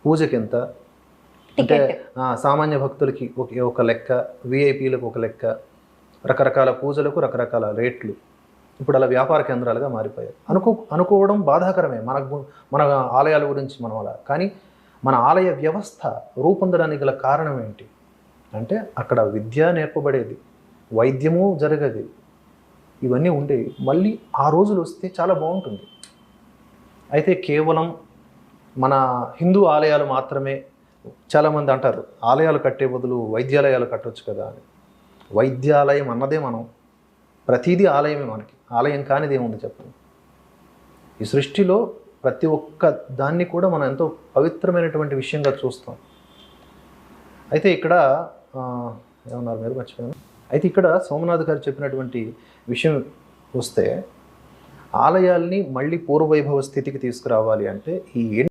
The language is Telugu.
పూజకెంత, అంటే సామాన్య భక్తులకి ఒక లెక్క, విఐపీలకు ఒక లెక్క, రకరకాల పూజలకు రకరకాల రేట్లు. ఇప్పుడు అలా వ్యాపార కేంద్రాలుగా మారిపోయాయి. అనుకోవడం బాధాకరమే మన ఆలయాల గురించి మనం అలా. కానీ మన ఆలయ వ్యవస్థ రూపొందడానికి గల కారణం ఏంటి అంటే అక్కడ విద్య నేర్పబడేది, వైద్యము జరగదు, ఇవన్నీ ఉండేవి. మళ్ళీ ఆ రోజులు వస్తే చాలా బాగుంటుంది. అయితే కేవలం మన హిందూ ఆలయాలు మాత్రమే, చాలామంది అంటారు ఆలయాలు కట్టే బదులు వైద్యాలయాలు కట్టవచ్చు కదా అని. వైద్యాలయం అన్నదే మనం, ప్రతిదీ ఆలయమే మనకి. ఆలయం కానిది ఏముంది చెప్పండి. ఈ సృష్టిలో ప్రతి ఒక్క దాన్ని కూడా మనం ఎంతో పవిత్రమైనటువంటి విషయంగా చూస్తాం. అయితే ఇక్కడ ఏమన్నారు మీరు, మర్చిపోయాను. అయితే ఇక్కడ సోమనాథ్ గారు చెప్పినటువంటి విషయం వస్తే, ఆలయాల్ని మళ్ళీ పూర్వవైభవ స్థితికి తీసుకురావాలి అంటే ఈ